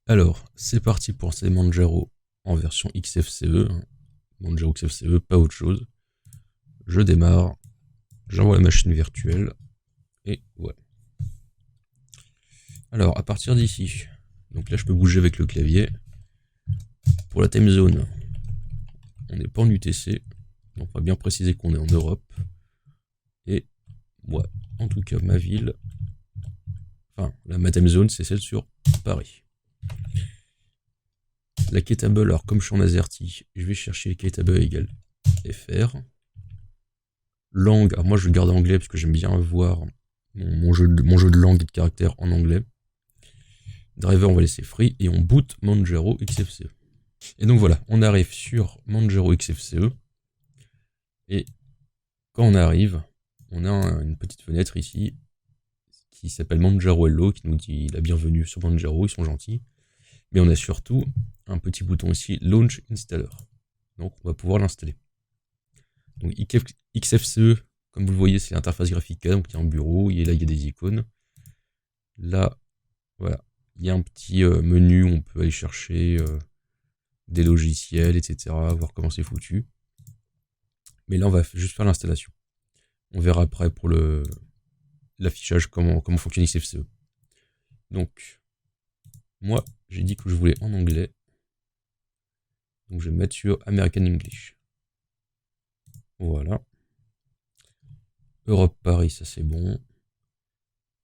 Alors, c'est parti pour ces Manjaro en version XFCE. Manjaro XFCE, pas autre chose. Je démarre, j'envoie la machine virtuelle, et voilà. Alors, à partir d'ici, donc là je peux bouger avec le clavier. Pour la time zone, on n'est pas en UTC, donc on va bien préciser qu'on est en Europe. Et moi, en tout cas, ma ville, enfin, ma time zone, c'est celle sur Paris. La Ketable, alors comme je suis en AZERTY, je vais chercher Ketable égale FR. Langue, alors moi je garde anglais parce que j'aime bien avoir mon jeu de langue et de caractère en anglais. Driver, on va laisser free et on boot Manjaro XFCE. Et donc voilà, on arrive sur Manjaro XFCE. Et quand on arrive, on a une petite fenêtre ici qui s'appelle Manjaro Hello, qui nous dit la bienvenue sur Manjaro, ils sont gentils. Mais on a surtout un petit bouton ici, Launch Installer. Donc on va pouvoir l'installer. Donc XFCE, comme vous le voyez, c'est l'interface graphique. Donc il y a un bureau, et là il y a des icônes. Là, voilà, il y a un petit menu où on peut aller chercher des logiciels, etc., voir comment c'est foutu. Mais là, on va juste faire l'installation. On verra après pour l'affichage comment fonctionne XFCE. Donc, moi, j'ai dit que je voulais en anglais. Donc, je vais mettre sur American English. Voilà. Europe Paris, ça c'est bon.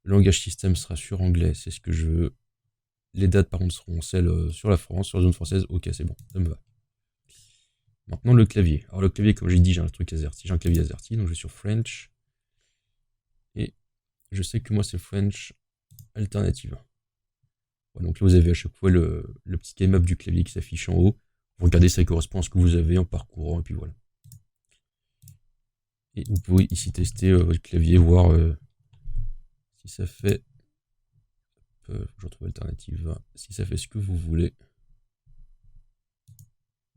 Le langage système sera sur anglais, c'est ce que je veux. Les dates, par contre, seront celles sur la France, sur la zone française. Ok, c'est bon, ça me va. Maintenant, le clavier. Alors, le clavier, comme j'ai dit, j'ai un truc AZERTY. J'ai un clavier AZERTY, donc je vais sur French. Et je sais que moi, c'est French alternative. Voilà, donc là, vous avez à chaque fois le petit K-map du clavier qui s'affiche en haut. Vous regardez si ça correspond à ce que vous avez en parcourant, et puis voilà. Et vous pouvez ici tester votre clavier, voir si ça fait. Je retrouve l'alternative. Si ça fait ce que vous voulez.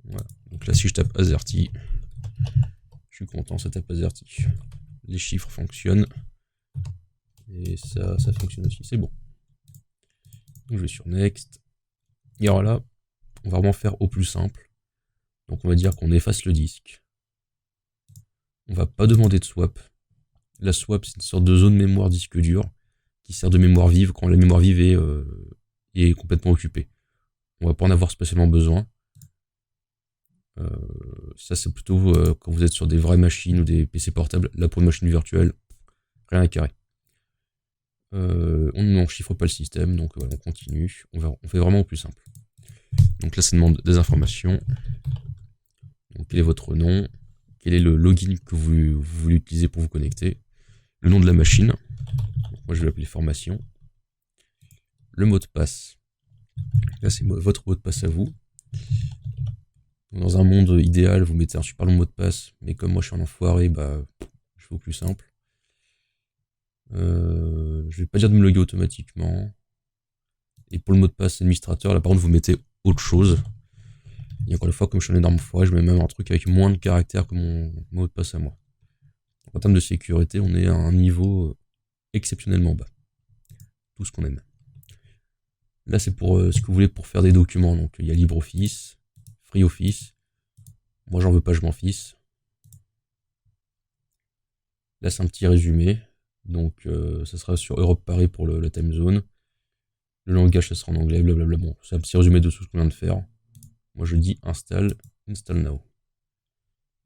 Voilà. Donc là, si je tape AZERTY, je suis content, ça tape AZERTY. Les chiffres fonctionnent. Et ça fonctionne aussi, c'est bon. Donc je vais sur Next. Et alors là, on va vraiment faire au plus simple. Donc on va dire qu'on efface le disque. On va pas demander de swap. La swap, c'est une sorte de zone mémoire disque dur qui sert de mémoire vive quand la mémoire vive est complètement occupée. On va pas en avoir spécialement besoin. Ça, c'est plutôt quand vous êtes sur des vraies machines ou des PC portables. Là, pour une machine virtuelle, rien à carrer. On n'en chiffre pas le système, donc voilà, on continue. On fait vraiment au plus simple. Donc là, ça demande des informations. Donc, quel est votre nom? Quel est le login que vous voulez utiliser pour vous connecter? Le nom de la machine. Donc, moi, je vais l'appeler formation. Le mot de passe. Là, c'est votre mot de passe à vous. Dans un monde idéal, vous mettez un super long mot de passe, mais comme moi je suis un enfoiré, bah, je fais au plus simple. Je vais pas dire de me loguer automatiquement. Et pour le mot de passe administrateur, là par contre, vous mettez autre chose. Et encore une fois, comme je suis un énorme foiré, je mets même un truc avec moins de caractères que mon mot de passe à moi. En termes de sécurité, on est à un niveau exceptionnellement bas. Tout ce qu'on aime. Là, c'est pour ce que vous voulez pour faire des documents. Donc, il y a LibreOffice, FreeOffice. Moi, j'en veux pas, je m'en fiche. Là, c'est un petit résumé. Donc, ça sera sur Europe Paris pour la time zone. Le langage, ça sera en anglais, blablabla. Bon, c'est un petit résumé de tout ce qu'on vient de faire. Moi, je dis install now.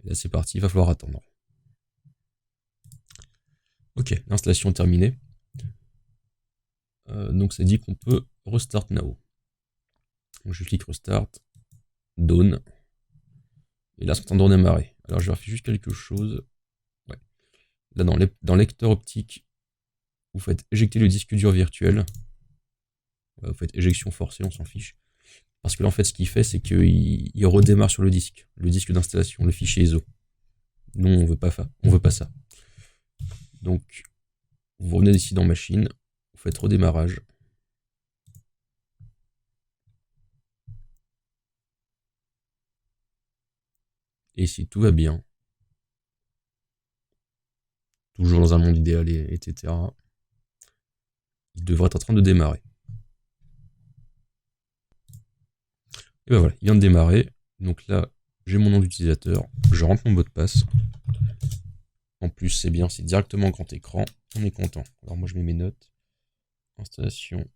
Et là, c'est parti, il va falloir attendre. Ok, l'installation est terminée. Donc, ça dit qu'on peut restart now. Donc, je clique restart, done. Et là, c'est en train de redémarrer. Alors, je vais faire juste quelque chose. Ouais. Là, dans lecteur optique, vous faites éjecter le disque dur virtuel. Ouais, vous faites éjection forcée, on s'en fiche. Parce que là, en fait, ce qu'il fait, c'est qu'il redémarre sur le disque d'installation, le fichier ISO. Nous, on veut pas ça. Donc, vous revenez ici dans machine, vous faites redémarrage. Et si tout va bien, toujours dans un monde idéal, etc., il devrait être en train de démarrer. Et ben voilà, il vient de démarrer. Donc là, j'ai mon nom d'utilisateur, je rentre mon mot de passe. En plus, c'est bien, c'est directement grand écran, on est content. Alors moi, je mets mes notes. Installation.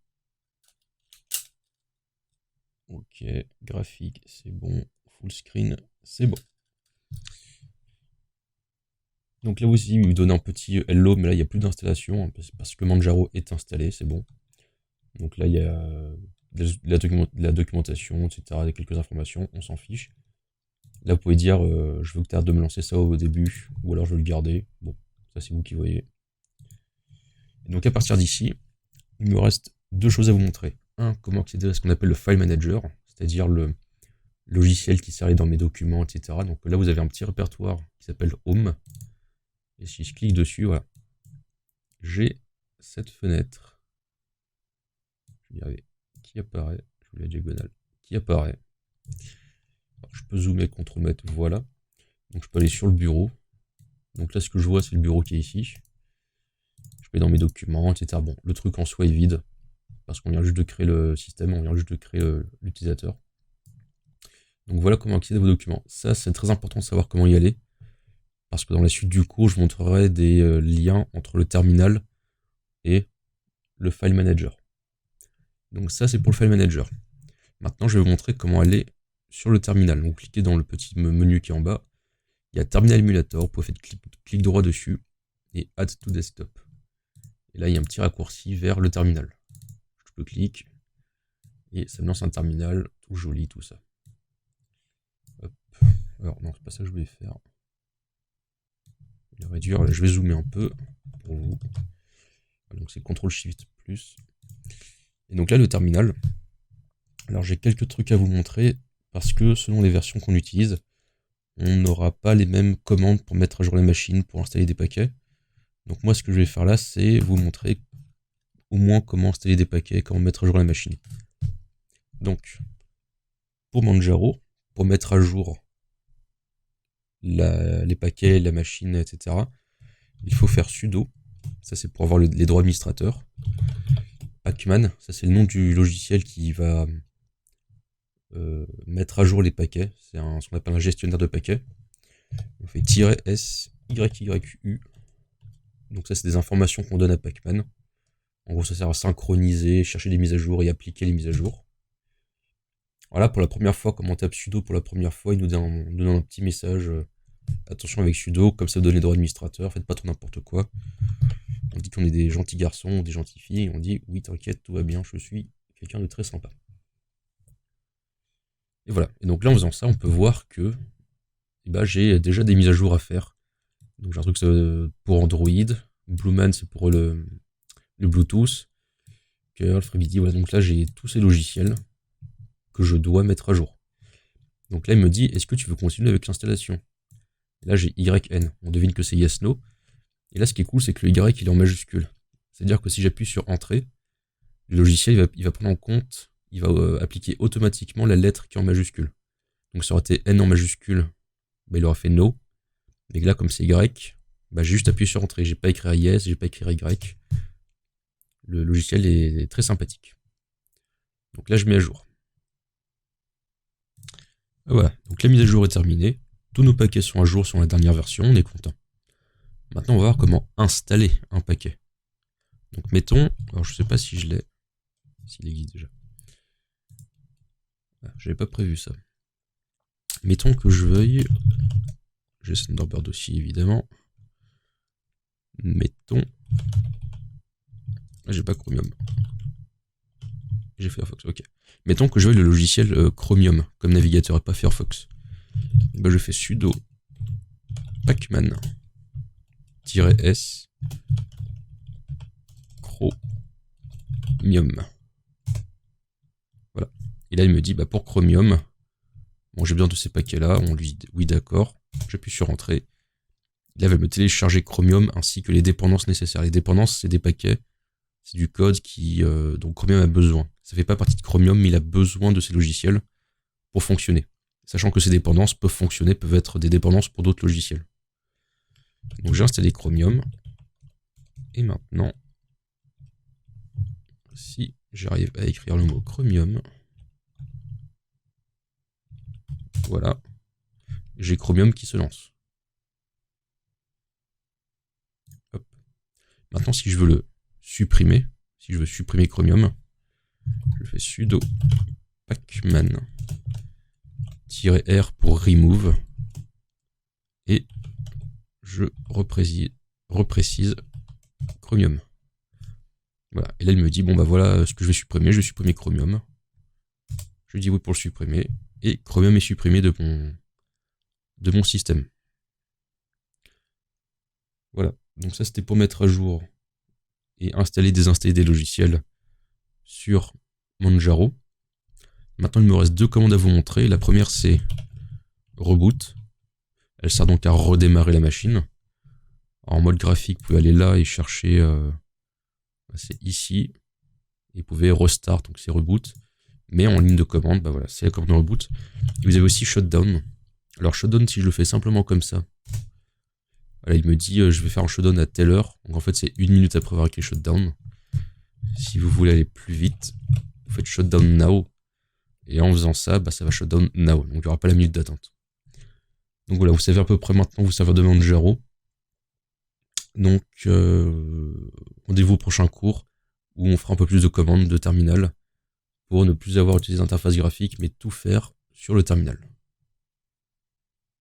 Ok, graphique, c'est bon. Full screen, c'est bon. Donc là aussi, il me donne un petit hello, mais là, il n'y a plus d'installation, hein, parce que Manjaro est installé, c'est bon. Donc là, il y a la documentation, etc., quelques informations, on s'en fiche. Là, vous pouvez dire, je veux que tu arrêtes de me lancer ça au début, ou alors je veux le garder. Bon, ça c'est vous qui voyez. Et donc à partir d'ici, il me reste deux choses à vous montrer. Un, comment accéder à ce qu'on appelle le file manager, c'est-à-dire le logiciel qui sert dans mes documents, etc. Donc là, vous avez un petit répertoire qui s'appelle Home. Et si je clique dessus, voilà, j'ai cette fenêtre. Je vais y arriver. Qui apparaît. Je voulais la diagonale. Qui apparaît. Alors, je peux zoomer, contrôle-mettre, voilà. Donc je peux aller sur le bureau. Donc là, ce que je vois, c'est le bureau qui est ici. Je vais dans mes documents, etc. Bon, le truc en soi est vide, parce qu'on vient juste de créer le système, on vient juste de créer l'utilisateur. Donc voilà comment accéder à vos documents. Ça, c'est très important de savoir comment y aller, parce que dans la suite du cours, je montrerai des liens entre le terminal et le file manager. Donc ça, c'est pour le file manager. Maintenant, je vais vous montrer comment aller sur le terminal. Donc cliquez dans le petit menu qui est en bas. Il y a Terminal Emulator, vous pouvez faire clic droit dessus et Add to Desktop. Et là, il y a un petit raccourci vers le terminal. Je clique et ça me lance un terminal tout joli, tout ça. Hop. Alors, non, c'est pas ça que je voulais faire. Je vais le réduire, là, je vais zoomer un peu pour vous. Donc, c'est CTRL-SHIFT+. Et donc là, le terminal. Alors, j'ai quelques trucs à vous montrer parce que selon les versions qu'on utilise, on n'aura pas les mêmes commandes pour mettre à jour les machines, pour installer des paquets. Donc moi, ce que je vais faire là, c'est vous montrer au moins comment installer des paquets, comment mettre à jour la machine. Donc, pour Manjaro, pour mettre à jour les paquets, la machine, etc., il faut faire sudo. Ça, c'est pour avoir les droits administrateurs. Pacman, ça c'est le nom du logiciel qui va mettre à jour les paquets. C'est ce qu'on appelle un gestionnaire de paquets. On fait -s -u. Donc ça, c'est des informations qu'on donne à Pacman. En gros, ça sert à synchroniser, chercher des mises à jour et appliquer les mises à jour. Voilà, pour la première fois, comme on tape sudo pour la première fois, il nous donne un petit message. Attention avec sudo, comme ça donne les droits administrateurs, faites pas trop n'importe quoi. On dit qu'on est des gentils garçons ou des gentilles filles, et on dit oui, t'inquiète, tout va bien, je suis quelqu'un de très sympa. Et voilà. Et donc là, en faisant ça, on peut voir que j'ai déjà des mises à jour à faire. Donc j'ai un truc pour Android, Blueman c'est pour le Bluetooth, Curl, FreeBSD, voilà. Donc là, j'ai tous ces logiciels que je dois mettre à jour. Donc là, il me dit, est-ce que tu veux continuer avec l'installation? Là, j'ai YN. On devine que c'est yes, no. Et là, ce qui est cool, c'est que le Y, il est en majuscule. C'est-à-dire que si j'appuie sur Entrée, le logiciel, il va prendre en compte, il va appliquer automatiquement la lettre qui est en majuscule. Donc ça aurait été N en majuscule, il aura fait no. Mais là, comme c'est Y, j'ai juste appuyé sur Entrée. J'ai pas écrit yes, j'ai pas écrit Y. Le logiciel est très sympathique. Donc là, je mets à jour. Voilà, donc la mise à jour est terminée. Tous nos paquets sont à jour sur la dernière version, on est content. Maintenant, on va voir comment installer un paquet. Donc mettons, alors je sais pas si je l'ai, s'il existe déjà. J'avais pas prévu ça. Mettons que je veuille, j'ai Thunderbird aussi évidemment. Mettons, j'ai pas Chromium. J'ai Firefox, ok. Mettons que je veuille le logiciel Chromium comme navigateur et pas Firefox. Je fais sudo pacman-s Chromium. Voilà. Et là, il me dit, pour Chromium, bon, j'ai besoin de ces paquets-là. On lui dit, oui, d'accord. J'appuie sur Entrée. Là, il va me télécharger Chromium ainsi que les dépendances nécessaires. Les dépendances, c'est des paquets. C'est du code dont Chromium a besoin. Ça fait pas partie de Chromium, mais il a besoin de ces logiciels pour fonctionner. Sachant que ces dépendances peuvent fonctionner, peuvent être des dépendances pour d'autres logiciels. Donc j'ai installé Chromium. Et maintenant, si j'arrive à écrire le mot Chromium, Voilà. J'ai Chromium qui se lance. Hop. Maintenant, si je veux le supprimer, si je veux supprimer Chromium, je fais sudo pacman-r pour remove et je reprécise Chromium. Voilà. Et là, il me dit, bon bah voilà ce que je vais supprimer Chromium. Je dis oui pour le supprimer, et Chromium est supprimé de mon système. Voilà, donc ça c'était pour mettre à jour et installer, désinstaller des logiciels sur Manjaro. Maintenant il me reste deux commandes à vous montrer. La première c'est reboot. Elle sert donc à redémarrer la machine. En mode graphique, vous pouvez aller là et chercher, c'est ici, et vous pouvez restart, donc c'est reboot. Mais en ligne de commande, bah voilà, c'est la commande reboot. Et vous avez aussi shutdown. Alors shutdown, si je le fais simplement comme ça, voilà, il me dit je vais faire un shutdown à telle heure. Donc en fait c'est 1 minute après avoir écrit shutdown. Si vous voulez aller plus vite, vous faites shutdown now. Et en faisant ça, bah, ça va shutdown now. Donc il n'y aura pas la minute d'attente. Donc voilà, vous savez à peu près maintenant vous servir de Manjaro. Donc rendez-vous au prochain cours où on fera un peu plus de commandes de terminal pour ne plus avoir utilisé d'interface graphique mais tout faire sur le terminal.